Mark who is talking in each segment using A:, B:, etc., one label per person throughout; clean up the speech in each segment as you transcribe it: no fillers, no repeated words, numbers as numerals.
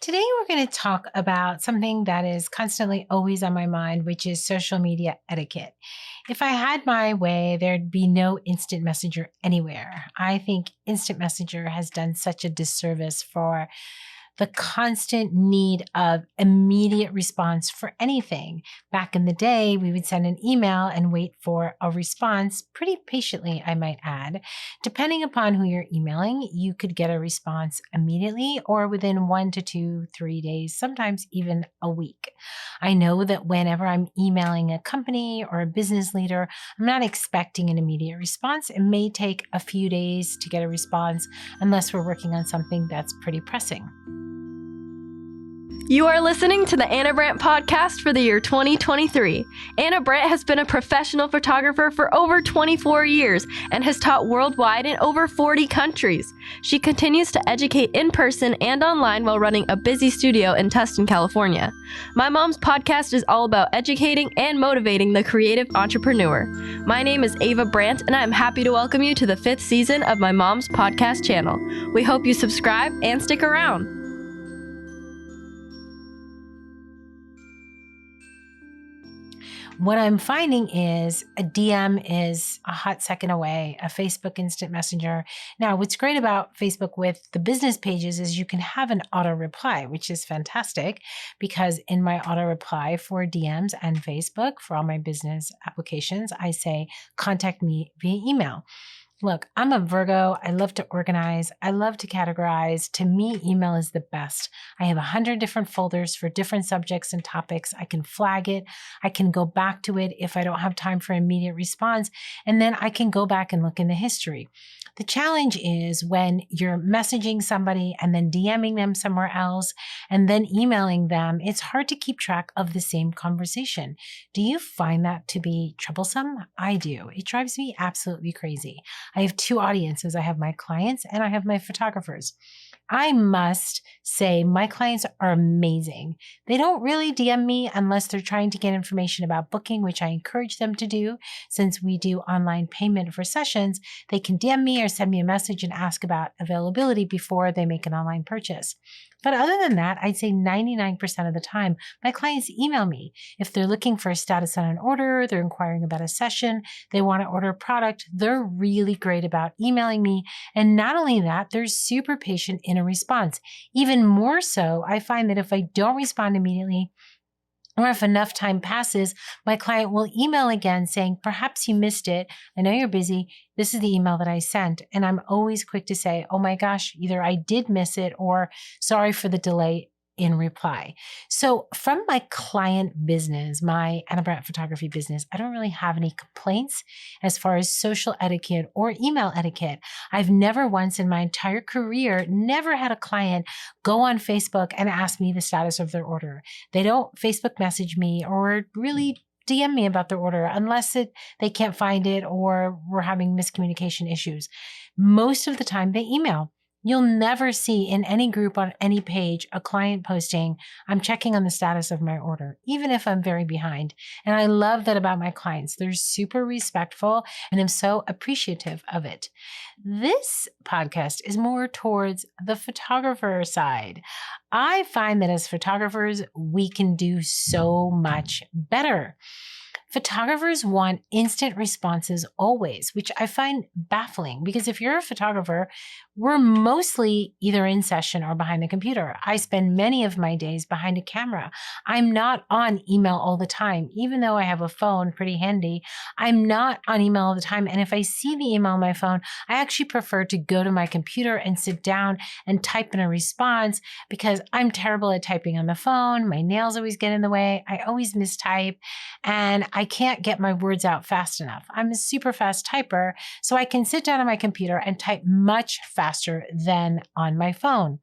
A: Today, we're going to talk about something that is constantly always on my mind, which is social media etiquette. If I had my way, there'd be no instant messenger anywhere. I think instant messenger has done such a disservice for the constant need of immediate response for anything. Back in the day, we would send an email and wait for a response pretty patiently, I might add. Depending upon who you're emailing, you could get a response immediately or within 1 to 2, 3 days, sometimes even a week. I know that whenever I'm emailing a company or a business leader, I'm not expecting an immediate response. It may take a few days to get a response unless we're working on something that's pretty pressing.
B: You are listening to the Anna Brandt podcast for the year 2023. Anna Brandt has been a professional photographer for over 24 years and has taught worldwide in over 40 countries. She continues to educate in person and online while running a busy studio in Tustin, California. My Mom's podcast is all about educating and motivating the creative entrepreneur. My name is Ava Brandt, and I'm happy to welcome you to the 5th season of My Mom's podcast channel. We hope you subscribe and stick around.
A: What I'm finding is a DM is a hot second away, a Facebook instant messenger. Now, what's great about Facebook with the business pages is you can have an auto reply, which is fantastic because in my auto reply for DMs and Facebook for all my business applications, I say, contact me via email. Look, I'm a Virgo. I love to organize. I love to categorize. To me, email is the best. I have 100 different folders for different subjects and topics. I can flag it. I can go back to it if I don't have time for immediate response. And then I can go back and look in the history. The challenge is when you're messaging somebody and then DMing them somewhere else and then emailing them, it's hard to keep track of the same conversation. Do you find that to be troublesome? I do. It drives me absolutely crazy. I have two audiences. I have my clients and I have my photographers. I must say my clients are amazing. They don't really DM me unless they're trying to get information about booking, which I encourage them to do. Since we do online payment for sessions, they can DM me or send me a message and ask about availability before they make an online purchase. But other than that, I'd say 99% of the time, my clients email me. If they're looking for a status on an order, they're inquiring about a session, they want to order a product, they're really great about emailing me. And not only that, they're super patient in a response. Even more so, I find that if I don't respond immediately, or if enough time passes, my client will email again saying, perhaps you missed it. I know you're busy. This is the email that I sent. And I'm always quick to say, oh my gosh, either I did miss it or sorry for the delay in reply. So from my client business, my Anna Brandt photography business, I don't really have any complaints as far as social etiquette or email etiquette. I've never once in my entire career, never had a client go on Facebook and ask me the status of their order. They don't Facebook message me or really DM me about their order unless they can't find it or we're having miscommunication issues. Most of the time they email. You'll never see in any group on any page a client posting, I'm checking on the status of my order, even if I'm very behind. And I love that about my clients. They're super respectful and I'm so appreciative of it. This podcast is more towards the photographer side. I find that as photographers, we can do so much better. Photographers want instant responses always, which I find baffling because if you're a photographer, we're mostly either in session or behind the computer. I spend many of my days behind a camera. I'm not on email all the time, even though I have a phone pretty handy. I'm not on email all the time. And if I see the email on my phone, I actually prefer to go to my computer and sit down and type in a response because I'm terrible at typing on the phone. My nails always get in the way. I always mistype and I can't get my words out fast enough. I'm a super fast typer, so I can sit down on my computer and type much faster than on my phone.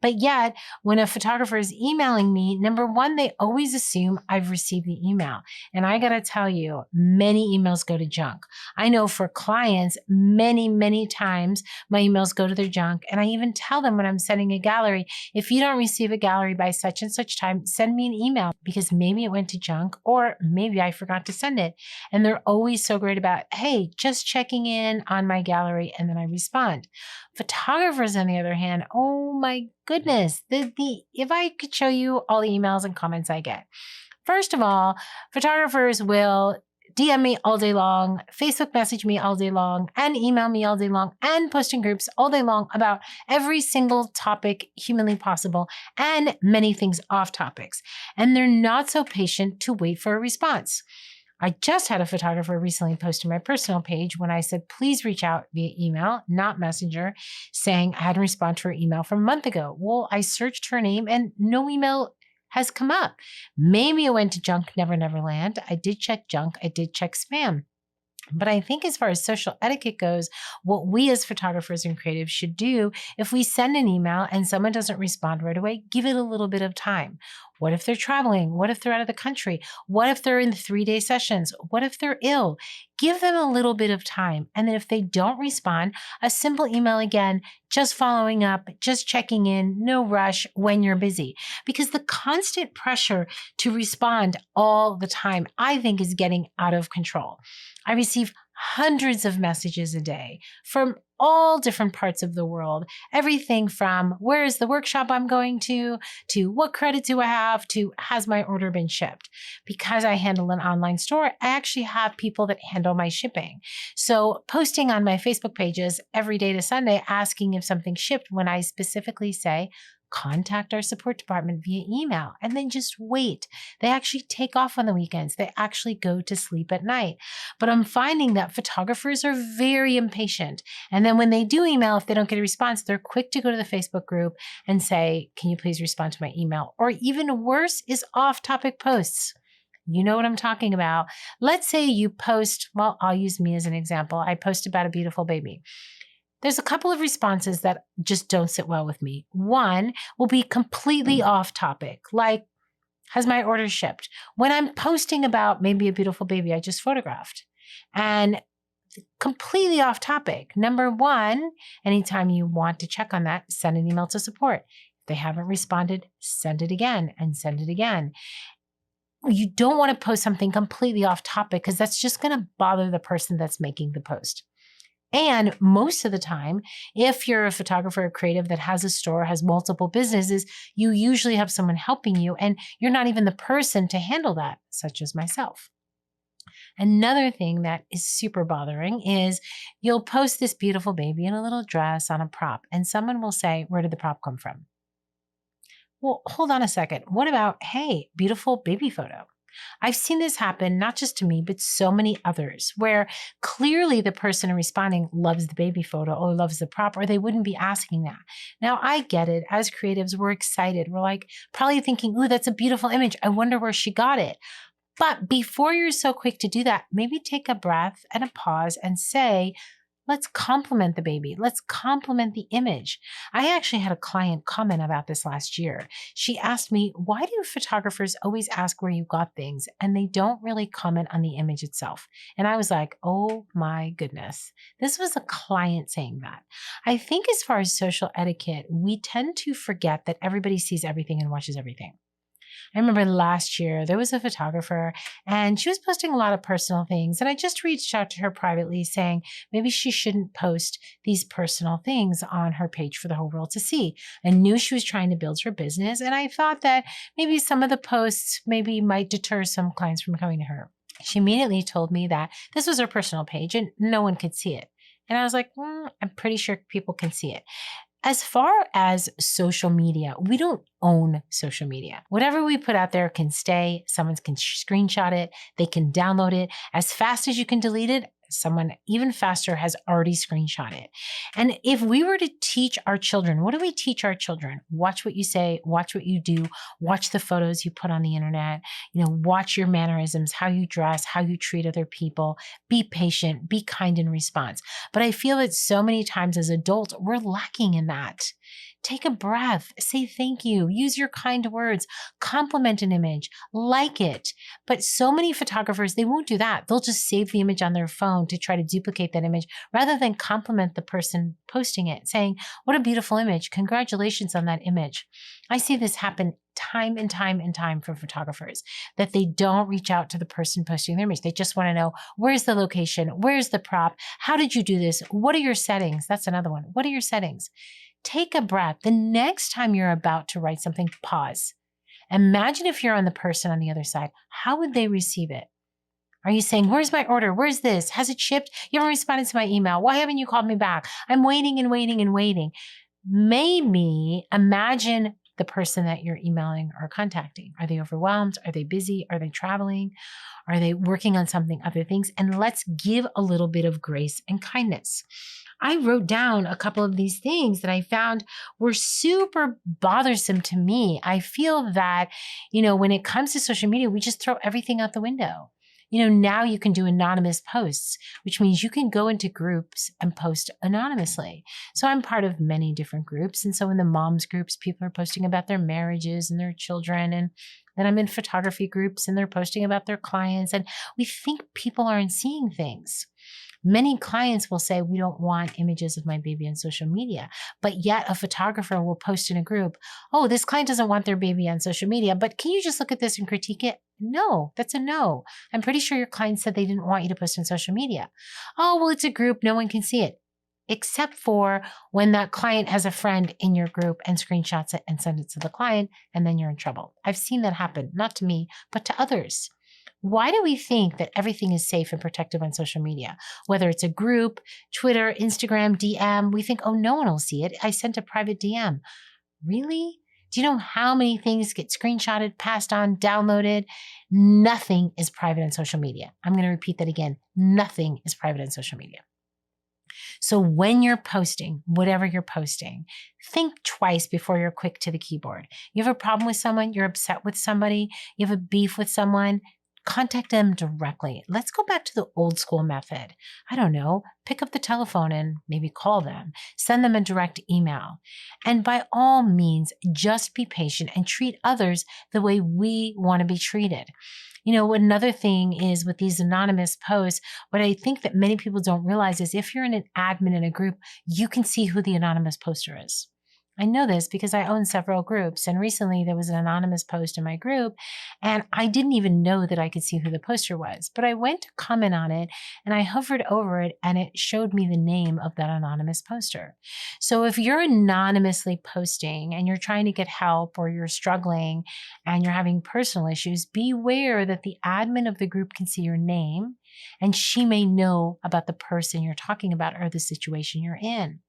A: But yet, when a photographer is emailing me, number one, they always assume I've received the email. And I got to tell you, many emails go to junk. I know for clients, many times my emails go to their junk. And I even tell them when I'm sending a gallery, if you don't receive a gallery by such and such time, send me an email because maybe it went to junk or maybe I forgot to send it. And they're always so great about, hey, just checking in on my gallery and then I respond. Photographers, on the other hand, oh my goodness, if I could show you all the emails and comments I get. First of all, photographers will DM me all day long, Facebook message me all day long, and email me all day long, and post in groups all day long about every single topic humanly possible and many things off topics. And they're not so patient to wait for a response. I just had a photographer recently post to my personal page when I said, please reach out via email, not messenger, saying I hadn't responded to her email from a month ago. Well, I searched her name and no email has come up. Maybe it went to junk, never land. I did check junk. I did check spam. But I think as far as social etiquette goes, what we as photographers and creatives should do, if we send an email and someone doesn't respond right away, give it a little bit of time. What if they're traveling? What if they're out of the country? What if they're in 3-day sessions? What if they're ill? Give them a little bit of time. And then if they don't respond, a simple email again, just following up, just checking in, no rush when you're busy. Because the constant pressure to respond all the time, I think, is getting out of control. I receive hundreds of messages a day from all different parts of the world. Everything from where is the workshop I'm going to what credit do I have, to has my order been shipped? Because I handle an online store, I actually have people that handle my shipping. So posting on my Facebook pages every day to Sunday asking if something shipped, when I specifically say, contact our support department via email, and then just wait. They actually take off on the weekends. They actually go to sleep at night. But I'm finding that photographers are very impatient. And then when they do email, if they don't get a response, they're quick to go to the Facebook group and say, can you please respond to my email? Or even worse is off-topic posts. You know what I'm talking about. Let's say you post, well, I'll use me as an example. I post about a beautiful baby. There's a couple of responses that just don't sit well with me. One will be completely off topic, like, has my order shipped? When I'm posting about maybe a beautiful baby I just photographed, and completely off topic. Number one, anytime you want to check on that, send an email to support. If they haven't responded, send it again and send it again. You don't want to post something completely off topic because that's just going to bother the person that's making the post. And most of the time, if you're a photographer or creative that has a store, has multiple businesses, you usually have someone helping you, and you're not even the person to handle that, such as myself. Another thing that is super bothering is you'll post this beautiful baby in a little dress on a prop, and someone will say, where did the prop come from? Well, hold on a second. What about, hey, beautiful baby photo? I've seen this happen, not just to me, but so many others, where clearly the person responding loves the baby photo or loves the prop, or they wouldn't be asking that. Now, I get it. As creatives, we're excited. We're like probably thinking, ooh, that's a beautiful image. I wonder where she got it. But before you're so quick to do that, maybe take a breath and a pause and say, let's compliment the baby. Let's compliment the image. I actually had a client comment about this last year. She asked me, why do photographers always ask where you got things and they don't really comment on the image itself? And I was like, oh my goodness. This was a client saying that. I think as far as social etiquette, we tend to forget that everybody sees everything and watches everything. I remember last year there was a photographer and she was posting a lot of personal things. And I just reached out to her privately saying maybe she shouldn't post these personal things on her page for the whole world to see. I knew she was trying to build her business. And I thought that maybe some of the posts maybe might deter some clients from coming to her. She immediately told me that this was her personal page and no one could see it. And I was like, I'm pretty sure people can see it. As far as social media, we don't own social media. Whatever we put out there can stay. Someone can screenshot it. They can download it. As fast as you can delete it, someone even faster has already screenshot it. And if we were to teach our children, what do we teach our children? Watch what you say, watch what you do, watch the photos you put on the internet, watch your mannerisms, how you dress, how you treat other people, be patient, be kind in response. But I feel that so many times as adults, we're lacking in that. Take a breath, say thank you, use your kind words, compliment an image, like it. But so many photographers, they won't do that. They'll just save the image on their phone to try to duplicate that image rather than compliment the person posting it, saying, what a beautiful image. Congratulations on that image. I see this happen time and time and time from photographers that they don't reach out to the person posting their image. They just want to know, where's the location? Where's the prop? How did you do this? What are your settings? That's another one. What are your settings? Take a breath. The next time you're about to write something, pause. Imagine if you're on the person on the other side. How would they receive it? Are you saying, where's my order? Where's this? Has it shipped? You haven't responded to my email. Why haven't you called me back? I'm waiting and waiting and waiting. Maybe imagine the person that you're emailing or contacting. Are they overwhelmed? Are they busy? Are they traveling? Are they working on something, other things? And let's give a little bit of grace and kindness. I wrote down a couple of these things that I found were super bothersome to me. I feel that, when it comes to social media, we just throw everything out the window. Now you can do anonymous posts, which means you can go into groups and post anonymously. So I'm part of many different groups. And so in the moms groups, people are posting about their marriages and their children. And then I'm in photography groups and they're posting about their clients. And we think people aren't seeing things. Many clients will say, we don't want images of my baby on social media, but yet a photographer will post in a group, oh, this client doesn't want their baby on social media, but can you just look at this and critique it? No, that's a no. I'm pretty sure your client said they didn't want you to post on social media. Oh, well, it's a group. No one can see it, except for when that client has a friend in your group and screenshots it and sends it to the client, and then you're in trouble. I've seen that happen, not to me, but to others. Why do we think that everything is safe and protected on social media? Whether it's a group, Twitter, Instagram, DM, we think, oh, no one will see it. I sent a private DM. Really? Do you know how many things get screenshotted, passed on, downloaded? Nothing is private on social media. I'm going to repeat that again. Nothing is private on social media. So when you're posting, whatever you're posting, think twice before you're quick to the keyboard. You have a problem with someone, you're upset with somebody, you have a beef with someone, contact them directly. Let's go back to the old school method. I don't know, pick up the telephone and maybe call them, send them a direct email. And by all means, just be patient and treat others the way we want to be treated. Another thing is with these anonymous posts, what I think that many people don't realize is if you're in an admin in a group, you can see who the anonymous poster is. I know this because I own several groups, and recently there was an anonymous post in my group, and I didn't even know that I could see who the poster was, but I went to comment on it and I hovered over it and it showed me the name of that anonymous poster. So if you're anonymously posting and you're trying to get help or you're struggling and you're having personal issues, beware that the admin of the group can see your name and she may know about the person you're talking about or the situation you're in.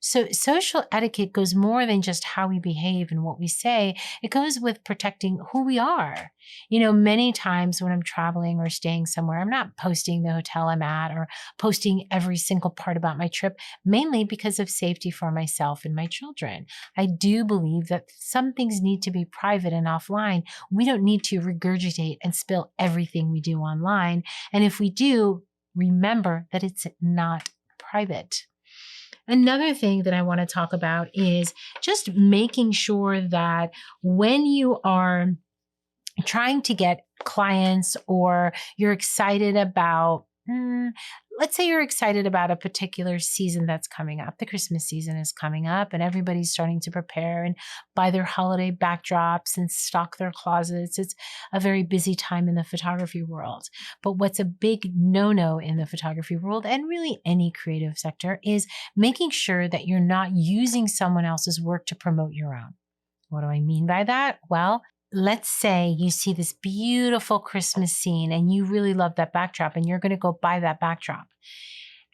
A: So social etiquette goes more than just how we behave and what we say. It goes with protecting who we are. Many times when I'm traveling or staying somewhere, I'm not posting the hotel I'm at or posting every single part about my trip, mainly because of safety for myself and my children. I do believe that some things need to be private and offline. We don't need to regurgitate and spill everything we do online. And if we do, remember that it's not private. Another thing that I want to talk about is just making sure that when you are trying to get clients or you're excited about, let's say you're excited about a particular season that's coming up. The Christmas season is coming up and everybody's starting to prepare and buy their holiday backdrops and stock their closets. It's a very busy time in the photography world. But what's a big no-no in the photography world and really any creative sector is making sure that you're not using someone else's work to promote your own. What do I mean by that? Well, let's say you see this beautiful Christmas scene and you really love that backdrop and you're going to go buy that backdrop.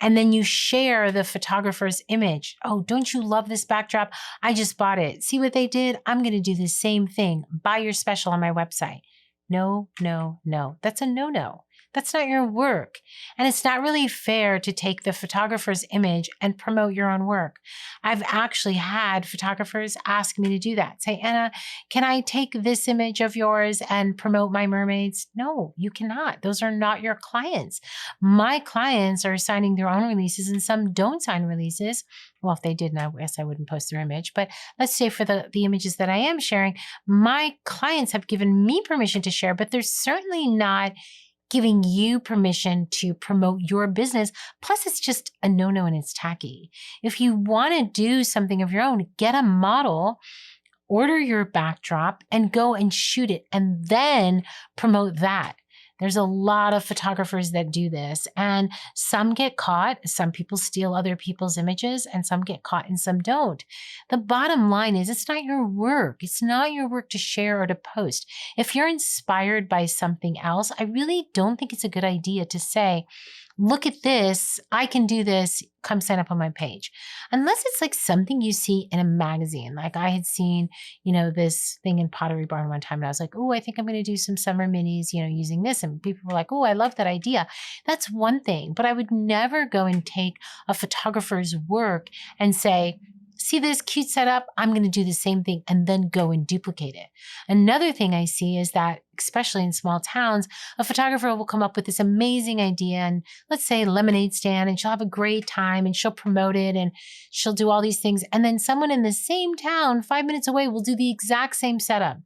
A: And then you share the photographer's image. Oh, don't you love this backdrop? I just bought it. See what they did? I'm going to do the same thing. Buy your special on my website. No, no, no. That's a no-no. That's not your work. And it's not really fair to take the photographer's image and promote your own work. I've actually had photographers ask me to do that. Say, Anna, can I take this image of yours and promote my mermaids? No, you cannot. Those are not your clients. My clients are signing their own releases and some don't sign releases. Well, if they didn't, I guess I wouldn't post their image. But let's say for the images that I am sharing, my clients have given me permission to share, but they're certainly not giving you permission to promote your business. Plus, it's just a no-no and it's tacky. If you want to do something of your own, get a model order your backdrop and go and shoot it and then promote that. There's a lot of photographers that do this, and some get caught. Some people steal other people's images, and some get caught and some don't. The bottom line is it's not your work. It's not your work to share or to post. If you're inspired by something else, I really don't think it's a good idea to say, look at this, I can do this, come sign up on my page. Unless it's like something you see in a magazine. Like I had seen, this thing in Pottery Barn one time and I was like, oh, I think I'm going to do some summer minis, using this. And people were like, oh, I love that idea. That's one thing. But I would never go and take a photographer's work and say, see this cute setup, I'm going to do the same thing and then go and duplicate it. Another thing I see is that, especially in small towns, a photographer will come up with this amazing idea and let's say lemonade stand, and she'll have a great time and she'll promote it and she'll do all these things. And then someone in the same town 5 minutes away will do the exact same setup.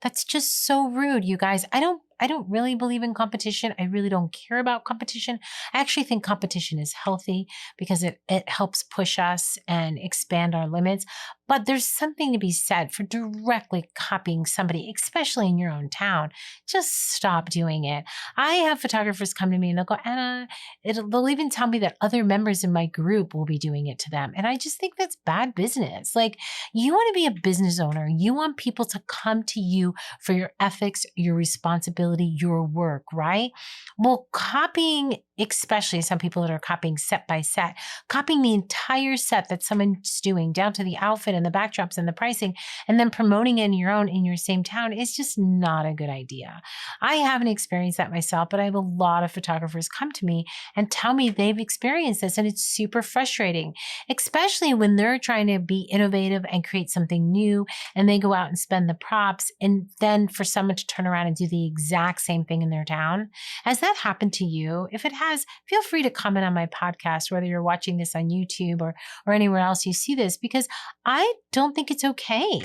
A: That's just so rude, you guys. I don't really believe in competition. I really don't care about competition. I actually think competition is healthy because it helps push us and expand our limits. But there's something to be said for directly copying somebody, especially in your own town. Just stop doing it. I have photographers come to me and they'll go, Anna, they'll even tell me that other members in my group will be doing it to them. And I just think that's bad business. Like, you want to be a business owner. You want people to come to you for your ethics, your responsibility, your work, right? Well, copying, especially some people that are copying set by set, copying the entire set that someone's doing down to the outfit and the backdrops and the pricing, and then promoting it in your same town is just not a good idea. I haven't experienced that myself, but I have a lot of photographers come to me and tell me they've experienced this, and it's super frustrating, especially when they're trying to be innovative and create something new, and they go out and spend the props, and then for someone to turn around and do the exact same thing in their town. Has that happened to you? If it has, feel free to comment on my podcast, whether you're watching this on YouTube or anywhere else you see this, because I don't think it's okay.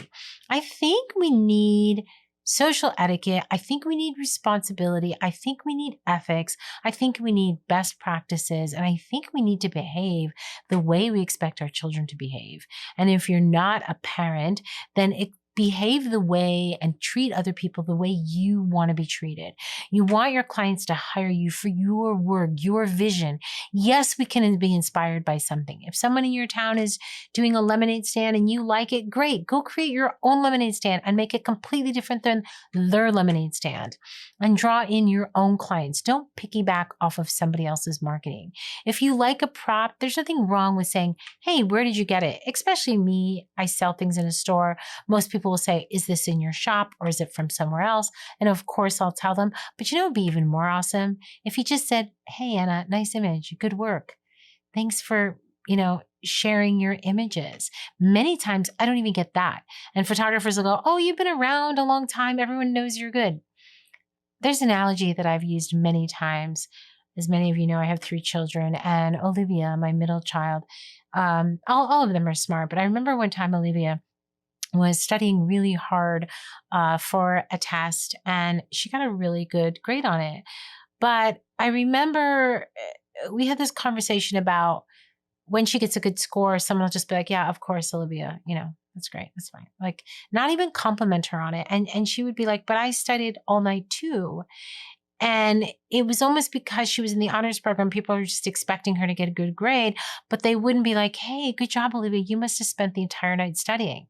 A: I think we need social etiquette. I think we need responsibility. I think we need ethics. I think we need best practices. And I think we need to behave the way we expect our children to behave. And if you're not a parent, then behave the way and treat other people the way you want to be treated. You want your clients to hire you for your work, your vision. Yes, we can be inspired by something. If someone in your town is doing a lemonade stand and you like it, great. Go create your own lemonade stand and make it completely different than their lemonade stand and draw in your own clients. Don't piggyback off of somebody else's marketing. If you like a prop, there's nothing wrong with saying, hey, where did you get it? Especially me, I sell things in a store. Most people will say, is this in your shop or is it from somewhere else? And of course, I'll tell them. But it'd be even more awesome if you just said, hey, Anna, nice image, good work. Thanks for, sharing your images. Many times I don't even get that. And photographers will go, oh, you've been around a long time. Everyone knows you're good. There's an analogy that I've used many times. As many of you know, I have 3 children, and Olivia, my middle child, all of them are smart. But I remember one time Olivia was studying really hard for a test, and she got a really good grade on it. But I remember we had this conversation about when she gets a good score, someone will just be like, yeah, of course, Olivia, that's great. That's fine. Like, not even compliment her on it. And she would be like, but I studied all night too. And it was almost because she was in the honors program, people were just expecting her to get a good grade, but they wouldn't be like, hey, good job, Olivia. You must have spent the entire night studying.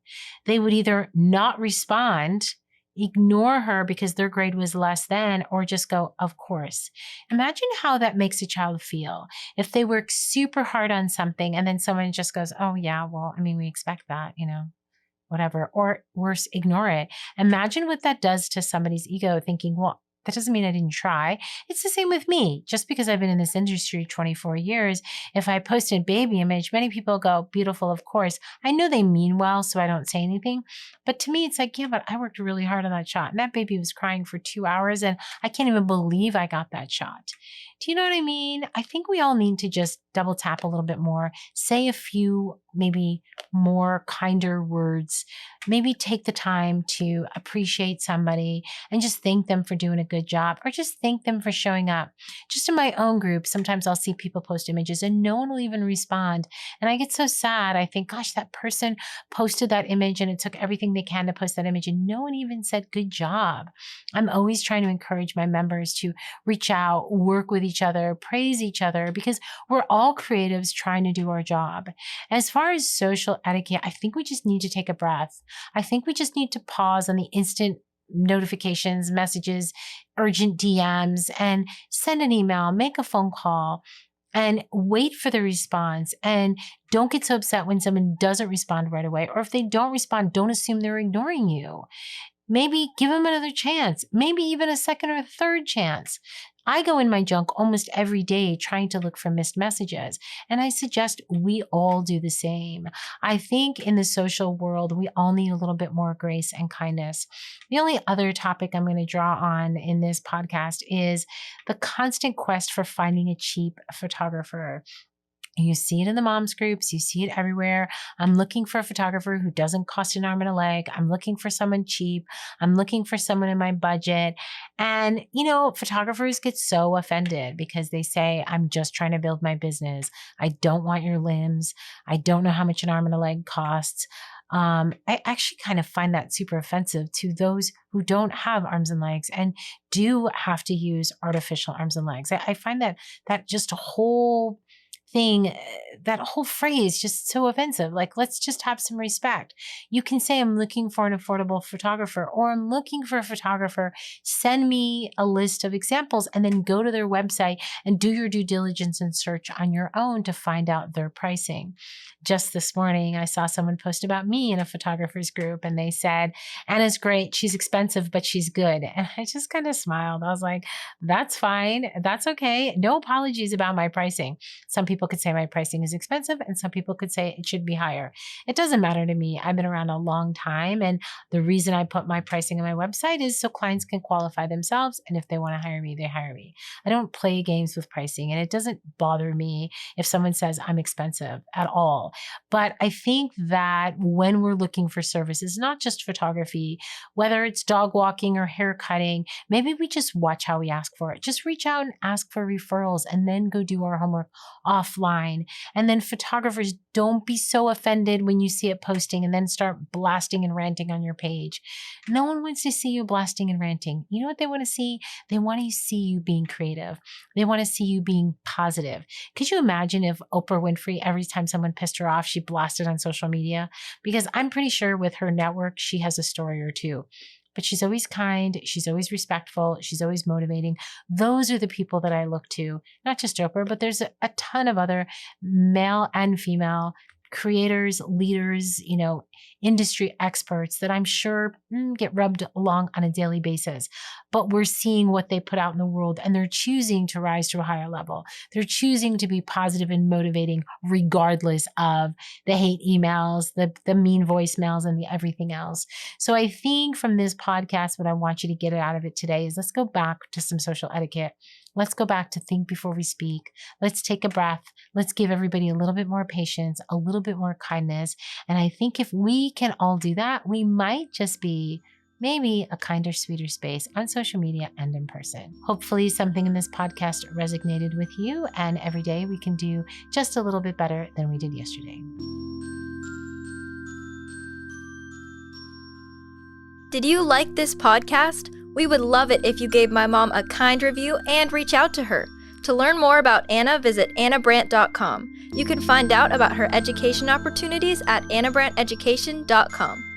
A: They would either not respond, ignore her because their grade was less than, or just go, of course. Imagine how that makes a child feel if they work super hard on something and then someone just goes, oh yeah, well, we expect that, whatever, or worse, ignore it. Imagine what that does to somebody's ego, thinking, well, that doesn't mean I didn't try. It's the same with me. Just because I've been in this industry 24 years, if I post a baby image, many people go, beautiful, of course. I know they mean well, so I don't say anything. But to me, it's like, yeah, but I worked really hard on that shot. And that baby was crying for 2 hours, and I can't even believe I got that shot. Do you know what I mean? I think we all need to just double tap a little bit more, say a few maybe more kinder words. Maybe take the time to appreciate somebody and just thank them for doing a good job, or just thank them for showing up. Just in my own group, sometimes I'll see people post images and no one will even respond. And I get so sad. I think, gosh, that person posted that image and it took everything they can to post that image and no one even said good job. I'm always trying to encourage my members to reach out, work with each other, praise each other, because we're all creatives trying to do our job. As far as social etiquette, I think we just need to take a breath. I think we just need to pause on the instant notifications, messages, urgent DMs, and send an email, make a phone call, and wait for the response. And don't get so upset when someone doesn't respond right away. Or if they don't respond, don't assume they're ignoring you. Maybe give them another chance, maybe even a second or a third chance. I go in my junk almost every day trying to look for missed messages, and I suggest we all do the same. I think in the social world, we all need a little bit more grace and kindness. The only other topic I'm going to draw on in this podcast is the constant quest for finding a cheap photographer. You see it in the moms groups. You see it everywhere. I'm looking for a photographer who doesn't cost an arm and a leg. I'm looking for someone cheap. I'm looking for someone in my budget. And, photographers get so offended because they say, I'm just trying to build my business. I don't want your limbs. I don't know how much an arm and a leg costs. I actually kind of find that super offensive to those who don't have arms and legs and do have to use artificial arms and legs. I find that just a whole thing, that whole phrase just so offensive. Like, let's just have some respect. You can say, I'm looking for an affordable photographer, or I'm looking for a photographer. Send me a list of examples and then go to their website and do your due diligence and search on your own to find out their pricing. Just this morning, I saw someone post about me in a photographer's group and they said, Anna's great. She's expensive, but she's good. And I just kind of smiled. I was like, that's fine. That's okay. No apologies about my pricing. Some people could say my pricing is expensive and some people could say it should be higher. It doesn't matter to me. I've been around a long time. And the reason I put my pricing on my website is so clients can qualify themselves. And if they want to hire me, they hire me. I don't play games with pricing, and it doesn't bother me if someone says I'm expensive at all. But I think that when we're looking for services, not just photography, whether it's dog walking or hair cutting, maybe we just watch how we ask for it. Just reach out and ask for referrals and then go do our homework offline. And then photographers, don't be so offended when you see it posting and then start blasting and ranting on your page. No one wants to see you blasting and ranting. You know what they want to see? They want to see you being creative. They want to see you being positive. Could you imagine if Oprah Winfrey, every time someone pissed her off, she blasted on social media? Because I'm pretty sure with her network, she has a story or two. But she's always kind. She's always respectful. She's always motivating. Those are the people that I look to, not just Oprah, but there's a ton of other male and female creators, leaders, industry experts that I'm sure get rubbed along on a daily basis. But we're seeing what they put out in the world, and they're choosing to rise to a higher level. They're choosing to be positive and motivating regardless of the hate emails, the mean voicemails, and the everything else. So I think from this podcast, what I want you to get out of it today is, let's go back to some social etiquette. Let's go back to think before we speak. Let's take a breath. Let's give everybody a little bit more patience, a little bit more kindness. And I think if we can all do that, we might just be maybe a kinder, sweeter space on social media and in person. Hopefully something in this podcast resonated with you, and every day we can do just a little bit better than we did yesterday.
B: Did you like this podcast? We would love it if you gave my mom a kind review and reach out to her. To learn more about Anna, visit annabrandt.com. You can find out about her education opportunities at annabrandt.education.com.